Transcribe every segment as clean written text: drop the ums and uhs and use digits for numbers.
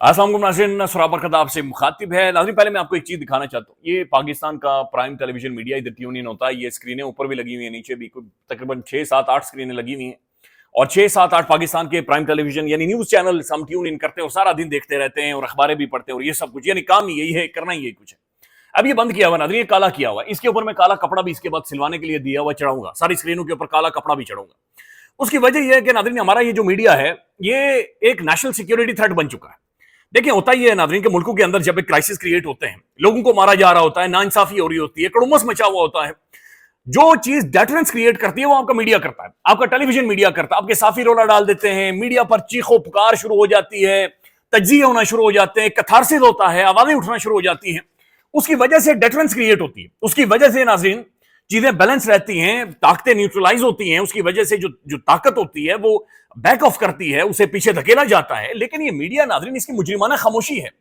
अस्सलाम वालेकुम नाज़रीन, सुराब बरकत आपसे मुखातिब है। नाज़रीन, पहले मैं आपको एक चीज़ दिखाना चाहता हूँ। ये पाकिस्तान का प्राइम टेलीविजन मीडिया इधर ट्यून इन होता है। ये स्क्रीनें ऊपर भी लगी हुई हैं, नीचे भी तकरीबन 6, 7, 8 स्क्रीनें लगी हुई हैं और 6, 7, 8 पाकिस्तान के प्राइम टेलीविजन यानी न्यूज़ चैनल हम ट्यून इन करते हैं और सारा दिन देखते रहते हैं और अखबारें भी पढ़ते हैं और ये सब कुछ, यानी काम ही यही है, करना ही यही कुछ है। अब ये बंद किया हुआ नाज़रीन, ये काला किया हुआ है। इसके ऊपर मैं काला कपड़ा भी इसके बाद सिलवाने के लिए दिया हुआ चढ़ाऊंगा, सारी स्क्रीनों के ऊपर काला कपड़ा भी चढ़ाऊंगा। उसकी वजह यह है कि नाज़रीन, हमारा ये जो मीडिया है ये एक नेशनल सिक्योरिटी थ्रेट बन चुका है। देखिए, होता ही है नाज़रीन कि मुल्कों के अंदर जब एक क्राइसिस क्रिएट होते हैं, लोगों को मारा जा रहा होता है, नाइंसाफी हो रही होती है, कड़ुमस मचा हुआ होता है, जो चीज डेटरेंस क्रिएट करती है वो आपका मीडिया करता है, आपका टेलीविजन मीडिया करता है। आपके साफी रोला डाल देते हैं, मीडिया पर चीखो पुकार शुरू हो जाती है, तज्जिए होना शुरू हो जाते हैं, कथारसिस होता है, आवाजें उठना शुरू हो जाती हैं। उसकी वजह से डेटरेंस क्रिएट होती है। उसकी वजह से नाज़रीन चीजें बैलेंस रहती हैं, ताकतें न्यूट्रलाइज होती हैं। उसकी वजह से जो ताकत होती है वो बैक ऑफ करती है, उसे पीछे धकेला जाता है। लेकिन ये मीडिया नाज़रीन, इसकी मुजरिमाना खामोशी है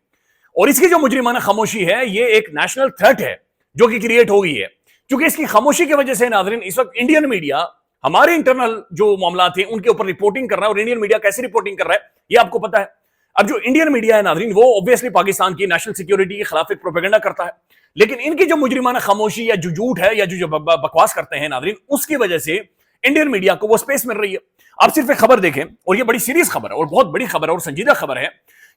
और इसकी जो मुजरिमाना खामोशी है ये एक नेशनल थ्रेट है जो कि क्रिएट हो गई है। क्योंकि इसकी खामोशी की वजह से नाज़रीन इस वक्त इंडियन मीडिया हमारे इंटरनल जो मामला थे उनके ऊपर रिपोर्टिंग कर रहा है। और इंडियन मीडिया कैसे रिपोर्टिंग कर रहा है ये आपको पता है। अब जो इंडियन मीडिया है नाज़रीन, वो ऑब्वियसली पाकिस्तान की नेशनल सिक्योरिटी के खिलाफ एक प्रोपेगेंडा करता है। लेकिन इनकी जो मुजरिमाना खामोशी या जो झूठ है या जो बकवास करते हैं नाज़रीन, उसकी वजह से इंडियन मीडिया को वो स्पेस मिल रही है। आप सिर्फ एक खबर देखें, और ये बड़ी सीरियस खबर है और बहुत बड़ी खबर है और संजीदा खबर है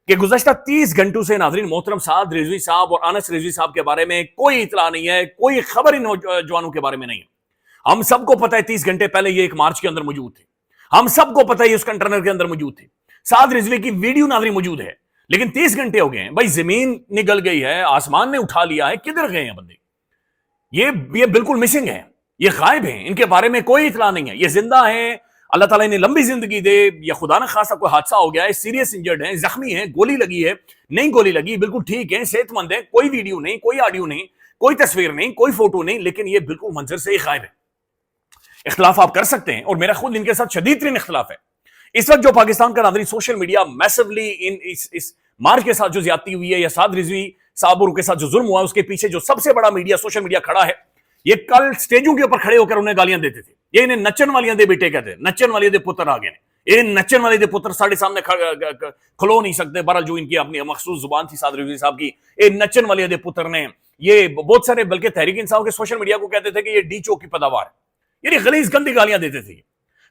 कि गुज़श्ता 30 घंटों से नाज़रीन मोहतरम साद रिजवी साहब और अनस रिजवी साहब के बारे में कोई इतला नहीं है, कोई खबर इन नौजवानों के बारे में नहीं है। हम सबको पता है 30 घंटे पहले ये एक मार्च के अंदर मौजूद थे, हम सबको पता है ये उस कंटेनर के अंदर मौजूद थे। साद रिजवी की वीडियो नाज़रीन मौजूद है। लेकिन 30 घंटे हो गए हैं भाई, जमीन निगल गई है, आसमान ने उठा लिया है, किधर गए हैं बंदे? ये बिल्कुल मिसिंग है, ये गायब हैं, इनके बारे में कोई इतला नहीं है। ये जिंदा हैं, अल्लाह ताला इन्हें लंबी जिंदगी दे, या खुदा न खासा कोई हादसा हो गया है, सीरियस इंजर्ड हैं, जख्मी हैं, गोली लगी है, नहीं गोली लगी, बिल्कुल ठीक है, सेहतमंद है, कोई वीडियो नहीं, कोई ऑडियो नहीं, कोई तस्वीर नहीं, कोई फोटो नहीं, लेकिन ये बिल्कुल मंजर से ही गायब है। इख्तलाफ आप कर सकते हैं और मेरा खुद इनके साथ शदीद तरीन इख्तलाफ है। इस वक्त जो पाकिस्तान का नाज़रीन सोशल मीडिया मैसिवली इस मार्च के साथ जो ज्यादती हुई है या साद रिजवी साहब के साथ जो जुल्म हुआ है, उसके पीछे जो सबसे बड़ा मीडिया सोशल मीडिया खड़ा है, ये कल स्टेजों के ऊपर खड़े होकर उन्हें गालियां देते थे। ये इन्हें नच्चन वालियां दे बेटे कहते हैं, नच्चन वाले दे पुत्र आ गए, ये नच्चन वाले दे पुत्र साढ़े सामने खलो नहीं सकते। बहरहाल जो इनकी अपनी मखसूस जुबान थी साद रिजवी साहब की, ये नच्चन वाले दे पुत्र ने, ये बहुत सारे बल्कि तहरीक इंसाफ के सोशल मीडिया को कहते थे कि ये डी चो की पैदावार, यानी गलीज गंदी गालियां देते थे।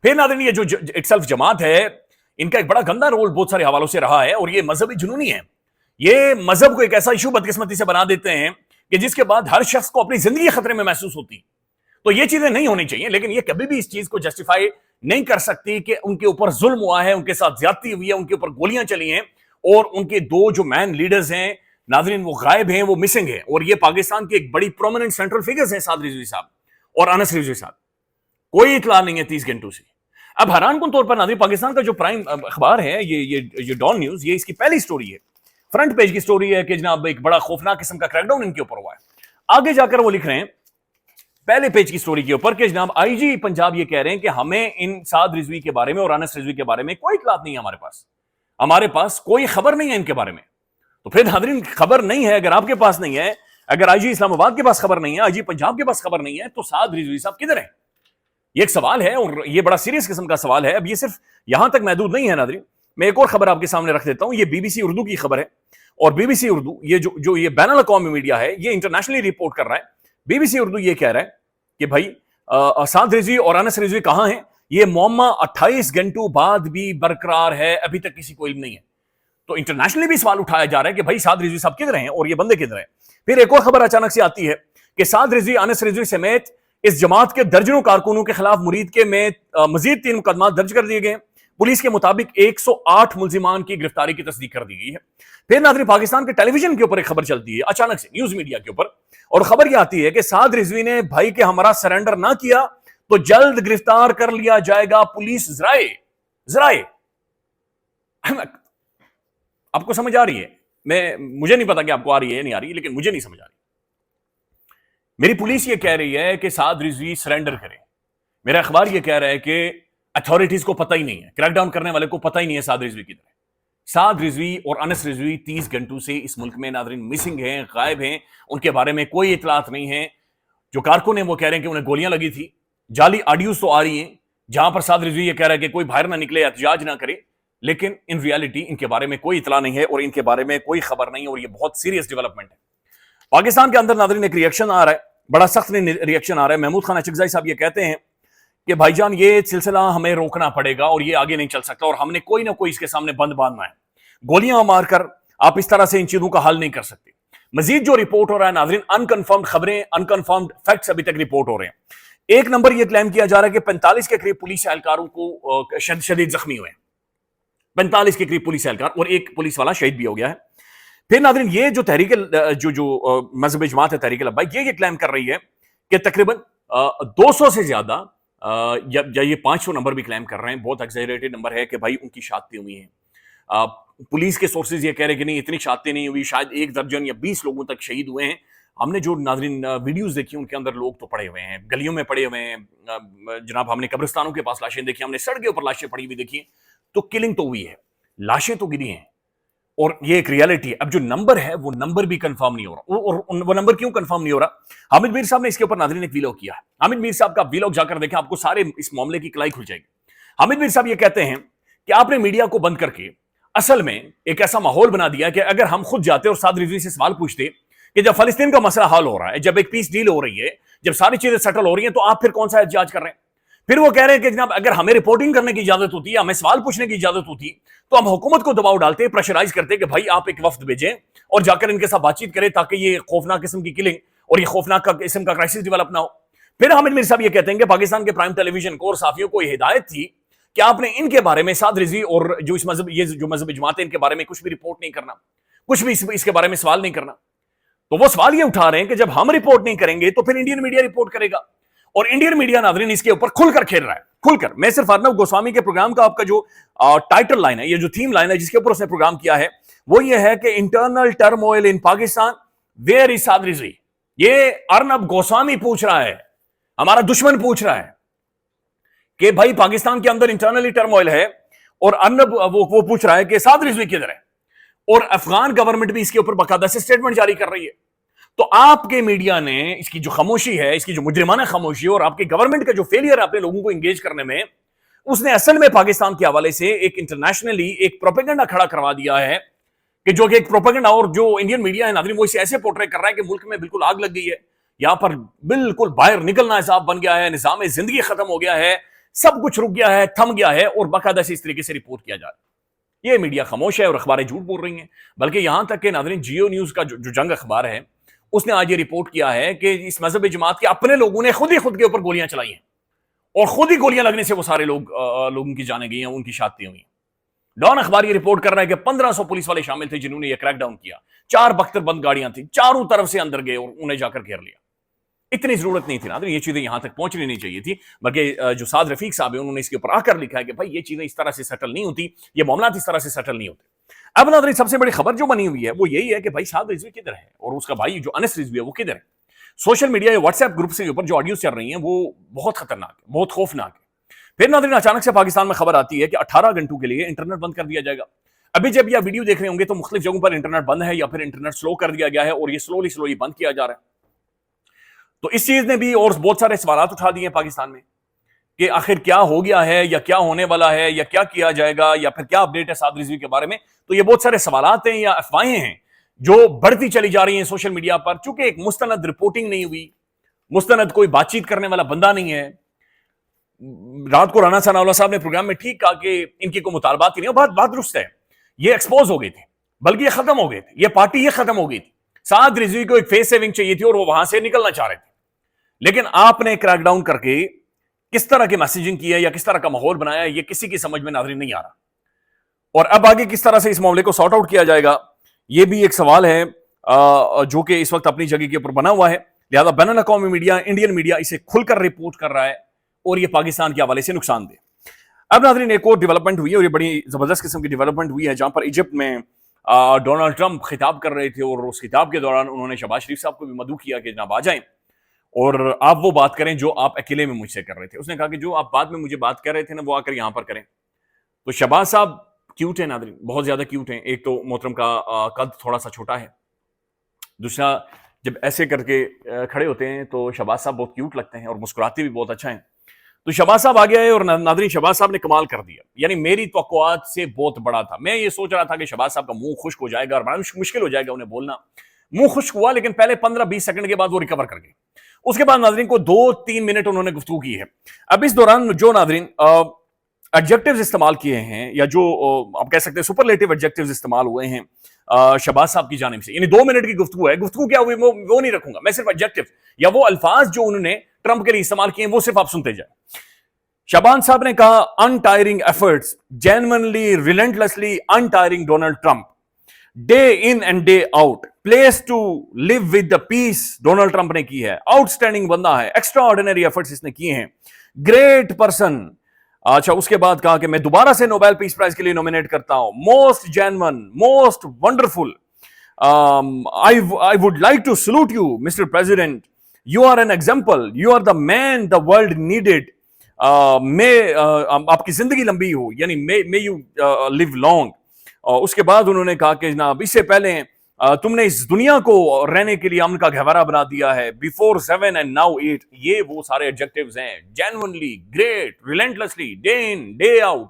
फिर नाज़रीन ये जो इटसेल्फ जमात है, इनका एक बड़ा गंदा रोल बहुत सारे हवालों से रहा है और ये मजहबी जुनूनी है। ये मजहब को एक ऐसा इशू बदकिस्मती से बना देते हैं कि जिसके बाद हर शख्स को अपनी जिंदगी खतरे में महसूस होती। तो ये चीजें नहीं होनी चाहिए, लेकिन ये कभी भी इस चीज को जस्टिफाई नहीं कर सकती कि उनके ऊपर जुल्म हुआ है, उनके साथ ज्यादती हुई है, उनके ऊपर गोलियां चली हैं और उनके दो जो मैन लीडर्स हैं नाज़रीन वो गायब हैं, वो मिसिंग है। और ये पाकिस्तान की एक बड़ी प्रोमिनेंट सेंट्रल फिगर्स हैं साद रिजवी साहब और अनस रिजवी साहब। कोई इतला नहीं है 30 घंटों से। अब हैरान कुन तौर पर नाज़रीन पाकिस्तान का जो प्राइम अखबार है ये डॉन न्यूज, ये इसकी पहली स्टोरी है, फ्रंट पेज की स्टोरी है कि जनाब एक बड़ा खौफनाक किस्म का क्रैकडाउन इनके ऊपर हुआ है। आगे जाकर वो लिख रहे हैं पहले पेज की स्टोरी के ऊपर कि जनाब आईजी पंजाब ये कह रहे हैं कि हमें इन साद रिजवी के बारे में और अनस रिजवी के बारे में कोई इतलात नहीं है, हमारे पास कोई खबर नहीं है इनके बारे में। तो फिर नाज़रीन खबर नहीं है, अगर आपके पास नहीं है, अगर आईजी इस्लामाबाद के पास खबर नहीं है, आईजी पंजाब के पास खबर नहीं है, तो साद रिजवी साहब किधर है? ये एक सवाल है और ये बड़ा सीरियस किस्म का सवाल है। अब ये सिर्फ यहां तक महदूद नहीं है नाज़रीन, मैं एक और खबर आपके सामने रख देता हूं। ये बीबीसी उर्दू की खबर है और बीबीसी उर्दू ये जो ये बैनुल अक़वामी मीडिया है, ये इंटरनेशनली रिपोर्ट कर रहा है। बीबीसी उर्दू ये कह रहा है कि भाई साद रिजवी और अनस रिजवी कहां हैं? ये मुअम्मा 28 घंटों बाद भी बरकरार है, अभी तक किसी को इल्म नहीं है। तो इंटरनेशनली भी सवाल उठाया जा रहा है कि भाई साद रिजवी साहब किधर हैं और ये बंदे किधर हैं? फिर एक और खबर अचानक से आती है कि साद रिजवी अनस रिजवी समेत इस जमात के दर्जनों कारकुनों के खिलाफ मुरीद के में मजीद 3 मुकदमा दर्ज कर दिए गए। पुलिस के मुताबिक 108 मुल्जिमान की गिरफ्तारी की तस्दीक कर दी गई है। फिर नाज़रीन पाकिस्तान के टेलीविजन के ऊपर एक खबर चलती है अचानक से न्यूज मीडिया के ऊपर, और खबर यह आती है कि साद रिजवी ने भाई के हमरा सरेंडर ना किया तो जल्द गिरफ्तार कर लिया जाएगा, पुलिस जराए। आपको समझ आ रही है? मुझे नहीं पता कि आपको आ रही है नहीं आ रही, लेकिन मुझे नहीं समझ आ रही। मेरी पुलिस ये कह रही है कि साद रिजवी सरेंडर करे, मेरा अखबार ये कह रहा है कि अथॉरिटीज को पता ही नहीं है, क्रैकडाउन करने वाले को पता ही नहीं है साद रिजवी किधर है। साद रिजवी और अनस रिजवी 30 घंटों से इस मुल्क में नाज़रीन मिसिंग हैं, गायब हैं, उनके बारे में कोई इतलात नहीं है। जो कारकुन हैं वो कह रहे हैं कि उन्हें गोलियां लगी थी, जाली ऑडियोज तो आ रही हैं जहां पर साद रिजवी ये कह रहा है कि कोई बाहर ना निकले, एहतजाज ना करे, لیکن ان ریالٹی ان کے بارے میں کوئی اطلاع نہیں ہے اور ان کے بارے میں کوئی خبر نہیں ہے، اور یہ بہت سیریس ڈیولپمنٹ ہے پاکستان کے اندر۔ ناظرین ایک ریئیکشن آ رہا ہے، بڑا سخت ریئیکشن آ رہا ہے۔ محمود خان اچکزئی صاحب یہ کہتے ہیں کہ بھائی جان یہ سلسلہ ہمیں روکنا پڑے گا اور یہ آگے نہیں چل سکتا، اور ہم نے کوئی نہ کوئی اس کے سامنے بند باندھنا ہے، گولیاں مار کر آپ اس طرح سے ان چیزوں کا حل نہیں کر سکتے۔ مزید جو رپورٹ ہو رہا ہے ناظرین، انکنفرمڈ خبریں، انکنفرمڈ فیکٹس ابھی تک رپورٹ ہو رہے ہیں۔ ایک نمبر یہ کلیم کیا جا رہا ہے کہ 45 کے قریب پولیس اہلکاروں کو شدید زخمی ہوئے ہیں، 45 کے قریب پولیس اہلکار، اور ایک پولیس والا شہید بھی ہو گیا ہے۔ پھر ناظرین یہ جو تحریک جو مذہبی جماعت ہے تحریک لبیک، یہ کلیم کر رہی ہے کہ تقریباً 200 سے زیادہ یا یہ 500 نمبر بھی کلیم کر رہے ہیں، بہت ایگزیجریٹڈ نمبر ہے کہ بھائی ان کی شہادتیں ہوئی ہیں۔ پولیس کے سورسز یہ کہہ رہے ہیں کہ نہیں اتنی شہادتیں نہیں ہوئی، شاید 1 درجن یا 20 لوگوں تک شہید ہوئے ہیں۔ ہم نے جو ناظرین ویڈیوز دیکھی ان کے اندر لوگ تو پڑے ہوئے ہیں، گلیوں میں پڑے ہوئے ہیں، جناب ہم نے قبرستانوں کے پاس لاشیں دیکھی، ہم نے سڑک کے اوپر لاشیں پڑی ہوئی دیکھی، تو کلنگ تو ہوئی ہے، لاشیں تو گری ہیں، اور یہ ایک ریالٹی ہے۔ اب جو نمبر ہے وہ نمبر بھی کنفرم نہیں ہو رہا، اور وہ نمبر کیوں کنفرم نہیں ہو رہا؟ حامد میر صاحب نے اس کے اوپر ناظرین ایک ویلاگ کیا ہے، حامد میر صاحب کا ویلاگ جا کر دیکھیں، آپ کو سارے اس معاملے کی کلائی کھل جائے گی۔ حامد میر صاحب یہ کہتے ہیں کہ آپ نے میڈیا کو بند کر کے اصل میں ایک ایسا ماحول بنا دیا کہ اگر ہم خود جاتے اور سعد رضوی سے سوال پوچھتے کہ جب فلسطین کا مسئلہ حل ہو رہا ہے، جب ایک پیس ڈیل ہو رہی ہے، جب ساری چیزیں سیٹل ہو رہی ہیں، تو آپ پھر کون سا احتجاج کر رہے ہیں؟ پھر وہ کہہ رہے ہیں کہ جناب اگر ہمیں رپورٹنگ کرنے کی اجازت ہوتی ہے، ہمیں سوال پوچھنے کی اجازت ہوتی تو ہم حکومت کو دباؤ ڈالتے، پریشرائز کرتے کہ بھائی آپ ایک وفد بھیجیں اور جا کر ان کے ساتھ بات چیت کریں تاکہ یہ خوفناک قسم کی کلنگ اور یہ خوفناک قسم کا کرائسس ڈیولپ نہ ہو۔ پھر حامد میر صاحب یہ کہتے ہیں کہ پاکستان کے پرائم ٹیلی ویژن کو اور صحافیوں کو یہ ہدایت تھی کہ آپ نے ان کے بارے میں سعد رضوی اور جو اس مذہب یہ جو مذہبی جماعت ہے ان کے بارے میں کچھ بھی رپورٹ نہیں کرنا، کچھ بھی اس کے بارے میں سوال نہیں کرنا۔ تو وہ سوال یہ اٹھا رہے ہیں کہ جب ہم رپورٹ نہیں کریں گے تو پھر انڈین میڈیا رپورٹ کرے گا، اور انڈین میڈیا ناظرین اس کے اوپر کھل کر کھیل رہا ہے، کھل کر۔ میں صرف ارنب گوسوامی کے پروگرام کا آپ کا جو ٹائٹل لائن ہے، یہ جو تھیم لائن ہے جس کے اوپر اس نے پروگرام کیا ہے، وہ یہ ہے کہ internal turmoil in Pakistan where is Saad Rizvi. یہ ارنب گوسوامی پوچھ رہا ہے، ہمارا دشمن پوچھ رہا ہے کہ بھائی پاکستان کے اندر انٹرنلی ٹرموئل ہے، اور ارنب وہ پوچھ رہا ہے کہ سعد رضوی کدھر ہے، اور افغان گورنمنٹ بھی اس کے اوپر باقاعدہ سے سٹیٹمنٹ جاری کر رہی ہے۔ تو آپ کے میڈیا نے اس کی جو خاموشی ہے، اس کی جو مجرمانہ خاموشی ہے، اور آپ کی گورنمنٹ کا جو فیلئر ہے اپنے لوگوں کو انگیج کرنے میں، اس نے اصل میں پاکستان کے حوالے سے ایک انٹرنیشنلی ایک پروپیگنڈا کھڑا کروا دیا ہے، کہ جو کہ ایک پروپیگنڈا، اور جو انڈین میڈیا ہے ناظرین وہ اسے ایسے پورٹریٹ کر رہا ہے کہ ملک میں بالکل آگ لگ گئی ہے، یہاں پر بالکل باہر نکلنا حساب بن گیا ہے، نظام زندگی ختم ہو گیا ہے، سب کچھ رک گیا ہے، تھم گیا ہے، اور باقاعدہ سے اس طریقے سے رپورٹ کیا جا رہا ہے۔ یہ میڈیا خاموش ہے اور اخباریں جھوٹ بول رہی ہیں، بلکہ یہاں تک کہ ناظرین جیو نیوز کا جو جنگ اخبار ہے، اس نے آج یہ رپورٹ کیا ہے کہ اس مذہبی جماعت کے اپنے لوگوں نے خود کے اوپر گولیاں چلائی ہیں، اور خود ہی گولیاں لگنے سے وہ سارے لوگوں کی جانیں گئی ہیں، ان کی شہادتیں ہوئی ہیں۔ ڈان اخبار یہ رپورٹ کر رہا ہے کہ 1500 پولیس والے شامل تھے جنہوں نے یہ کریک ڈاؤن کیا، 4 بختر بند گاڑیاں تھیں، چاروں طرف سے اندر گئے اور انہیں جا کر گھیر لیا۔ اتنی ضرورت نہیں تھی ناظرین، یہ چیزیں یہاں تک پہنچنی نہیں چاہیے تھی، بلکہ جو سعد رفیق صاحب ہیں انہوں نے اس کے اوپر آ کر لکھا ہے کہ بھائی یہ چیزیں اس طرح سے سیٹل نہیں ہوتی، یہ معاملات اس طرح سے سیٹل نہیں ہوتے۔ اب ناظرین سب سے بڑی خبر جو بنی ہوئی ہے وہ یہی ہے کہ بھائی سعد رضوی کدھر ہے، اور اس کا بھائی جو انس رضوی ہے وہ کدھر ہے۔ سوشل میڈیا یا واٹس ایپ گروپ سے اوپر جو آڈیوز چل رہی ہیں وہ بہت خطرناک ہے، بہت خوفناک ہے۔ پھر ناظرین اچانک سے پاکستان میں خبر آتی ہے کہ 18 گھنٹوں کے لیے انٹرنیٹ بند کر دیا جائے گا۔ ابھی جب یہ ویڈیو دیکھ رہے ہوں گے تو مختلف جگہوں پر انٹرنیٹ بند ہے، یا پھر انٹرنیٹ سلو کر دیا گیا ہے، اور یہ سلولی بند کیا جا رہا ہے۔ تو اس چیز نے بھی اور بہت سارے سوالات اٹھا دیے ہیں پاکستان میں کہ آخر کیا ہو گیا ہے، یا کیا ہونے والا ہے، یا کیا کیا جائے گا، یا پھر کیا اپڈیٹ ہے سعد رضوی کے بارے میں۔ تو یہ بہت سارے سوالات ہیں یا افواہیں ہیں جو بڑھتی چلی جا رہی ہیں سوشل میڈیا پر، چونکہ ایک مستند رپورٹنگ نہیں ہوئی، مستند کوئی بات چیت کرنے والا بندہ نہیں ہے۔ رات کو رانا ثناء اللہ صاحب نے پروگرام میں ٹھیک کہا کہ ان کی کوئی مطالبات نہیں، بات درست ہے، یہ ایکسپوز ہو گئے تھے، بلکہ یہ ختم ہو گئے تھے، یہ پارٹی یہ ختم ہو گئی تھی۔ سعد رضوی کو ایک فیس سیونگ چاہیے تھی اور وہ وہاں سے نکلنا چاہ رہے تھے، لیکن آپ نے کریک ڈاؤن کر کے کس طرح کی میسیجنگ کی ہے یا کس طرح کا ماحول بنایا ہے، یہ کسی کی سمجھ میں ناظرین نہیں آ رہا۔ اور اب آگے کس طرح سے اس معاملے کو سارٹ آؤٹ کیا جائے گا، یہ بھی ایک سوال ہے جو کہ اس وقت اپنی جگہ کے اوپر بنا ہوا ہے۔ لہذا بین الاقوامی میڈیا، انڈین میڈیا اسے کھل کر رپورٹ کر رہا ہے، اور یہ پاکستان کے حوالے سے نقصان دہ۔ اب ناظرین ایک اور ڈیولپمنٹ ہوئی ہے، اور یہ بڑی زبردست قسم کی ڈیولپمنٹ ہوئی ہے، جہاں پر ایجپٹ میں ڈونلڈ ٹرمپ خطاب کر رہے تھے، اور اس خطاب کے دوران انہوں نے شہباز شریف صاحب کو بھی مدعو کیا کہ جناب آ جائیں اور آپ وہ بات کریں جو آپ اکیلے میں مجھ سے کر رہے تھے۔ اس نے کہا کہ جو آپ بعد میں مجھے بات کر رہے تھے نا وہ آ کر یہاں پر کریں۔ تو شہباز صاحب کیوٹ ہیں ناظرین، بہت زیادہ کیوٹ ہیں۔ ایک تو محترم کا قد تھوڑا سا چھوٹا ہے، دوسرا جب ایسے کر کے کھڑے ہوتے ہیں تو شہباز صاحب بہت کیوٹ لگتے ہیں، اور مسکراتے بھی بہت اچھا ہیں۔ تو शहबाज साहब आ गया है और नादरीन शहबाज साहब ने कमाल कर दिया, यानी मेरी तवक्कुआत से बहुत बड़ा था। मैं ये सोच रहा था कि शहबाज साहब का मुंह खुश्क हो जाएगा और बड़ा मुश्किल हो जाएगा उन्हें बोलना। मुंह खुश्क हुआ, लेकिन पहले 15-20 सेकंड के बाद वो रिकवर कर गए। उसके बाद नादरीन को 2-3 मिनट उन्होंने गुफ्तगू की है। अब इस दौरान जो नादरीन एडजेक्टिव्स इस्तेमाल किए हैं, या जो आप कह सकते हैं सुपरलेटिव एडजेक्टिव्स इस्तेमाल हुए हैं शहबाज साहब की जानिब से, यानी 2 मिनट की गुफ्तगू है। गुफ्तगू क्या हुई वो नहीं रखूंगा मैं, सिर्फ एडजेक्टिव या वो अल्फाज जो उन्होंने ट्रंप के लिए इस्तेमाल किए वो सिर्फ आप सुनते जाए। शहबाज साहब ने कहा, untiring efforts, genuinely relentlessly untiring Donald Trump, day in and day out, place to live with the peace Donald Trump ने की है। आउटस्टैंडिंग बंदा है, एक्स्ट्रा ऑर्डिनरी एफर्ट्स इसने किए हैं, ग्रेट पर्सन। अच्छा, उसके बाद कहा कि मैं दोबारा से नोबेल पीस प्राइज के लिए नॉमिनेट करता हूं, most genuine, most wonderful, I would like to salute you mister president, you are an example, you are the man the world needed, आपकी जिंदगी लंबी हो, यानी मे यू लिव लॉन्ग। उसके बाद उन्होंने कहा कि जनाब इससे पहले तुमने इस दुनिया को रहने के लिए अमन का गहवारा बना दिया है, बिफोर 7 एंड नाउ 8। ये वो सारे एडजेक्टिव्स हैं, genuinely, great, relentlessly, day in day out,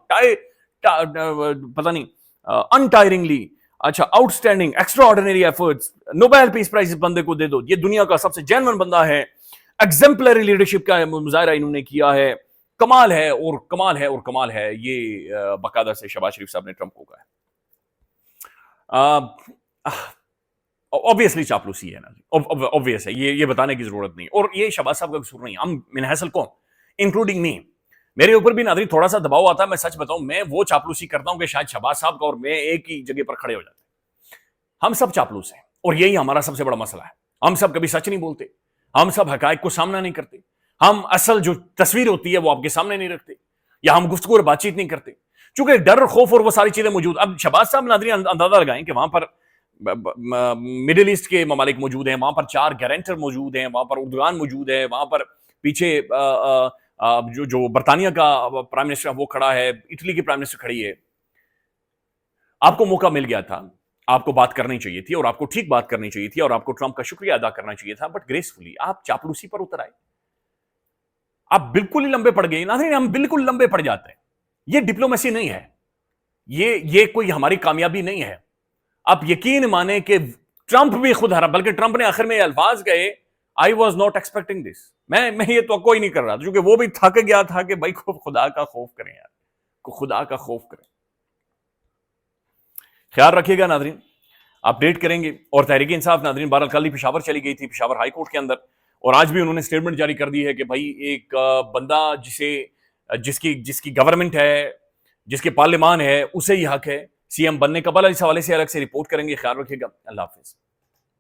पता नहीं, अनटायरिंगली, अच्छा, outstanding, extraordinary efforts, Nobel peace prize इस बंदे को दे दो, ये दुनिया का सबसे जेन्युइन बंदा है, एग्जेम्पलरी लीडरशिप का मुजाहरा इन्होंने किया है, कमाल है और कमाल है और कमाल है। ये बाकायदा से शहबाज शरीफ साहब ने ट्रंप को कहा है। ऑब्वियसली चापलूसी है ना, ऑब्वियस है, ये बताने की जरूरत नहीं। और ये शहबाज साहब का कसूर नहीं, हम मिन हैसल कौन, इंक्लूडिंग मी, मेरे ऊपर भी नादरी थोड़ा सा दबाव आता है। मैं सच बताऊं, मैं वो चापलूसी करता हूं कि शायद शहबाज साहब का और मैं एक ही जगह पर खड़े हो जाते हैं। हम सब चापलूस हैं और यही हमारा सबसे बड़ा मसला है। हम सब कभी सच नहीं बोलते, हम सब हकायक को सामना नहीं करते, हम असल जो तस्वीर होती है वो आपके सामने नहीं रखते, या हम गुफ्तगू और बातचीत नहीं करते, चूंकि डर और खौफ और वो सारी चीजें मौजूद। अब शहबाज साहब नादरी अंदाजा लगाएं कि वहां पर मिडिल ईस्ट के ममालिक मौजूद हैं, वहां पर 4 गारंटर मौजूद हैं, वहां पर उर्दुगान मौजूद है, वहां पर पीछे जो बरतानिया का प्राइम मिनिस्टर वो खड़ा है, इटली की प्राइम मिनिस्टर खड़ी है। आपको मौका मिल गया था, आपको बात करनी चाहिए थी और आपको ठीक बात करनी चाहिए थी और आपको ट्रंप का शुक्रिया अदा करना चाहिए था, बट ग्रेसफुली आप चापलूसी पर उतर आए। आप बिल्कुल ही लंबे पड़ गए ना, हम बिल्कुल लंबे पड़ जाते हैं। ये डिप्लोमेसी नहीं है, ये कोई हमारी कामयाबी नहीं है। आप यकीन माने कि ट्रंप भी खुद हरा, बल्कि ट्रंप ने आखिर में अल्फाज कहे, I was not expecting this, मैं ये तो कोई नहीं कर रहा था, क्योंकि वो भी थक गया था कि भाई खुदा का खौफ करें यार, खुदा का खौफ करें। ख्याल रखिएगा नादरीन, अपडेट करेंगे। और तहरीक इंसाफ नादरीन बहरहाल कल ही पेशावर चली गई थी, पेशावर हाई कोर्ट के अंदर, और आज भी उन्होंने स्टेटमेंट जारी कर दी है कि भाई एक बंदा जिसकी गवर्नमेंट है, जिसके पार्लियामान है, उसे ही हक है सीएम बनने का। बल इस हवाले से अलग से रिपोर्ट करेंगे। ख्याल रखिएगा, अल्लाह हाफिज।